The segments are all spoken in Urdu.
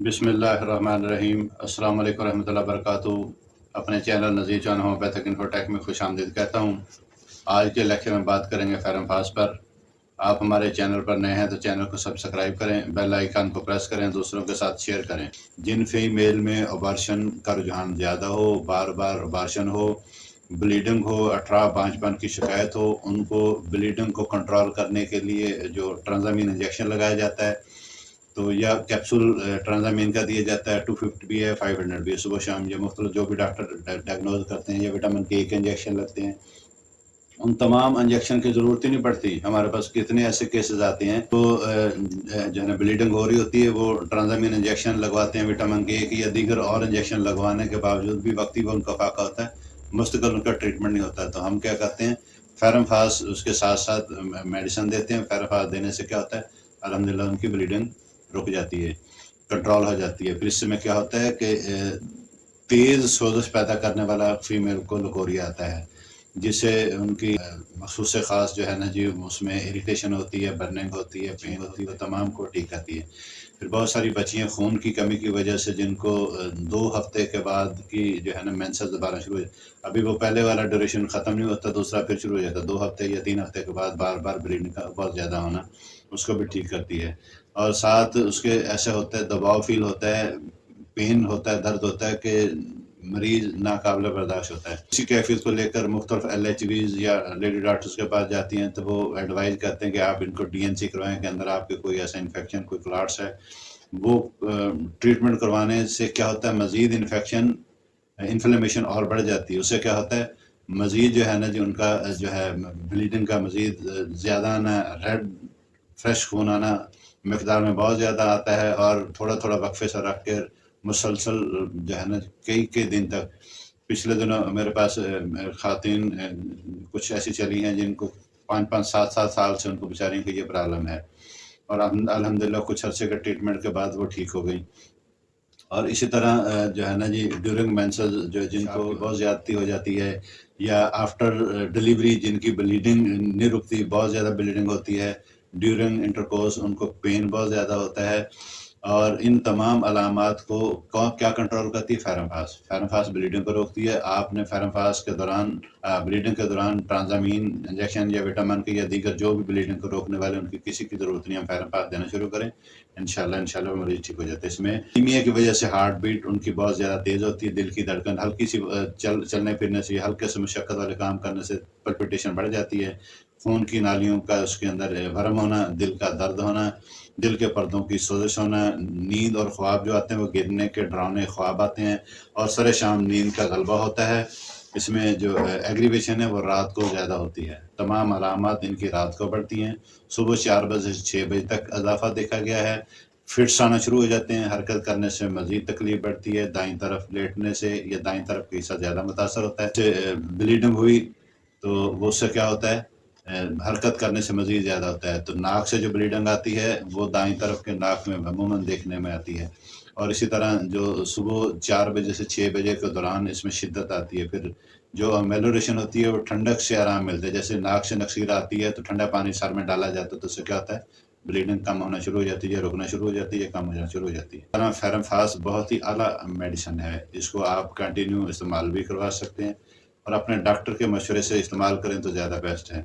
بسم اللہ الرحمن الرحیم۔ السلام علیکم ورحمۃ اللہ وبرکاتہ۔ اپنے چینل نذیر جان ہومیوپیتھک انفوٹیک میں خوش آمدید کہتا ہوں۔ آج کے لیکچر میں بات کریں گے فیرم فاس پر۔ آپ ہمارے چینل پر نئے ہیں تو چینل کو سبسکرائب کریں، بیل آئیکن کو پریس کریں، دوسروں کے ساتھ شیئر کریں۔ جن فیمیل میں ابارشن کا رجحان زیادہ ہو، بار بار ابارشن ہو، بلیڈنگ ہو، اٹھارہ پانچ پن کی شکایت ہو، ان کو بلیڈنگ کو کنٹرول کرنے کے لیے جو ٹرانزامین انجیکشن لگایا جاتا ہے تو یا کیپسول ٹرانزامین کا دیا جاتا ہے، 250 بھی ہے، 500 بھی ہے، صبح شام یہ مختلف جو بھی ڈاکٹر ڈائگنوز کرتے ہیں، یا وٹامن کے ایک انجیکشن لگتے ہیں، ان تمام انجیکشن کی ضرورت ہی نہیں پڑتی۔ ہمارے پاس کتنے ایسے کیسز آتے ہیں تو جو ہے بلیڈنگ ہو رہی ہوتی ہے، وہ ٹرانزامین انجیکشن لگواتے ہیں، وٹامن کے ایک یا دیگر اور انجیکشن لگوانے کے باوجود بھی وقتی وہ ان کا فاقہ ہوتا ہے، مستقل ان کا ٹریٹمنٹ نہیں ہوتا ہے۔ تو ہم کیا کرتے ہیں، فیرم فاس اس کے ساتھ ساتھ میڈیسن دیتے ہیں۔ فیرم فاس دینے سے کیا ہوتا ہے، الحمدللہ ان کی بلیڈنگ رک جاتی ہے، کنٹرول ہو جاتی ہے۔ پھر اس میں کیا ہوتا ہے کہ تیز سوزش پیدا کرنے والا فیمیل کو لکوریا آتا ہے، جس سے ان کی مخصوص خاص جو ہے نا جی، اس میں اریٹیشن ہوتی ہے، برننگ ہوتی ہے، پین ہوتی ہے، وہ تمام کو ٹھیک کرتی ہے۔ پھر بہت ساری بچیاں خون کی کمی کی وجہ سے جن کو 2 ہفتے کے بعد کی جو ہے نا مینسز دوبارہ شروع ہو جاتی، ابھی وہ پہلے والا ڈیوریشن ختم نہیں ہوتا، دوسرا پھر شروع ہو جاتا ہے، 2 ہفتے یا 3 ہفتے کے بعد بار بار بلیڈنگ کا بہت زیادہ ہونا، اس کو بھی ٹھیک کرتی ہے۔ اور ساتھ اس کے ایسے ہوتا ہے، دباؤ فیل ہوتا ہے، پین ہوتا ہے، درد ہوتا ہے کہ مریض ناقابل برداشت ہوتا ہے۔ اسی کیفیت کو لے کر مختلف LHVs یا لیڈی ڈاکٹرز کے پاس جاتی ہیں تو وہ ایڈوائز کرتے ہیں کہ آپ ان کو DNC کروائیں کہ اندر آپ کے کوئی ایسا انفیکشن، کوئی کلاٹس ہے۔ وہ ٹریٹمنٹ کروانے سے کیا ہوتا ہے، مزید انفلیمیشن اور بڑھ جاتی ہے۔ اس سے کیا ہوتا ہے، مزید جو ہے نا جی ان کا جو ہے بلیڈنگ کا مزید زیادہ آنا، ریڈ فریش خون آنا مقدار میں بہت زیادہ آتا ہے، اور تھوڑا تھوڑا وقفے سے رکھ کر مسلسل جو ہے نا کئی دن تک۔ پچھلے دنوں میرے پاس خواتین کچھ ایسی چلی ہیں جن کو 5-7 سال سے ان کو بیچاری کو یہ پرابلم ہے، اور الحمدللہ کچھ عرصے کے ٹریٹمنٹ کے بعد وہ ٹھیک ہو گئی۔ اور اسی طرح جو ہے نا جی ڈیورنگ مینسز جو جن کو بہت زیادتی ہو جاتی ہے، یا آفٹر ڈلیوری جن کی بلیڈنگ نہیں رکتی، بہت زیادہ بلیڈنگ ہوتی ہے، ڈیورنگ انٹرکورس ان کو پین بہت زیادہ ہوتا ہے، اور ان تمام علامات کو کیا کنٹرول کرتی ہے، فیرم فاس۔ فیرم فاس بلیڈنگ کو روکتی ہے۔ آپ نے فیرم فاس کے دوران بلیڈنگ کے دوران ٹرانزامین انجیکشن یا وٹامن کے یا دیگر جو بھی بلیڈنگ کو روکنے والے ان کی کسی کی ضرورت نہیں، ہم فیرم فاس دینا شروع کریں، انشاءاللہ وہ مریض ٹھیک ہو جاتے ہیں۔ اس میں کیمیا کی وجہ سے ہارٹ بیٹ ان کی بہت زیادہ تیز ہوتی ہے، دل کی دھڑکن ہلکی سی چلنے پھرنے سے، ہلکے سے مشقت والے کام کرنے سے پلپیٹیشن بڑھ جاتی ہے، خون کی نالیوں کا اس کے اندر ورم ہونا، دل کا درد ہونا، دل کے پردوں کی سوزش ہونا، نیند اور خواب جو آتے ہیں وہ گرنے کے ڈراؤنے خواب آتے ہیں، اور سر شام نیند کا غلبہ ہوتا ہے۔ اس میں جو ایگریویشن ہے وہ رات کو زیادہ ہوتی ہے۔ تمام علامات ان کی رات کو بڑھتی ہیں۔ صبح 4 بجے سے 6 بجے تک اضافہ دیکھا گیا ہے۔ فٹس آنا شروع ہو جاتے ہیں، حرکت کرنے سے مزید تکلیف بڑھتی ہے، دائیں طرف لیٹنے سے یا دائیں طرف کا حصہ زیادہ متاثر ہوتا ہے۔ بلیڈنگ ہوئی تو وہ اس سے کیا ہوتا ہے، حرکت کرنے سے مزید زیادہ ہوتا ہے۔ تو ناک سے جو بلیڈنگ آتی ہے وہ دائیں طرف کے ناک میں عموماً دیکھنے میں آتی ہے، اور اسی طرح جو صبح 4 بجے سے 6 بجے کے دوران اس میں شدت آتی ہے۔ پھر جو میلوریشن ہوتی ہے وہ ٹھنڈک سے آرام ملتا ہے، جیسے ناک سے نکسیر آتی ہے تو ٹھنڈا پانی سر میں ڈالا جاتا ہے تو اس سے کیا ہوتا ہے، بلیڈنگ کم ہونا شروع ہو جاتی ہے، رکنا شروع ہو جاتی ہے، کم ہو جانا شروع ہو جاتی ہے۔ فیرم فاس بہت ہی اعلیٰ میڈیسن ہے، اس کو آپ کنٹینیو استعمال بھی کروا سکتے ہیں، اور اپنے ڈاکٹر کے مشورے سے استعمال کریں تو زیادہ بیسٹ ہے۔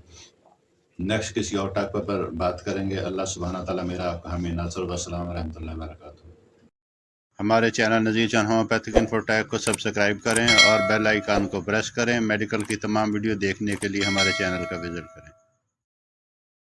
نیکسٹ کسی اور ٹاپک پر بات کریں گے۔ اللہ سبحانہ تعالیٰ میرا آپ کا حامی ناصر۔ والسلام ورحمۃ اللہ وبرکاتہ۔ ہمارے چینل نذیر جان ہومیوپیتھک انفوٹیک کو سبسکرائب کریں اور بیل آئیکن کو پریس کریں۔ میڈیکل کی تمام ویڈیو دیکھنے کے لیے ہمارے چینل کا وزٹ کریں۔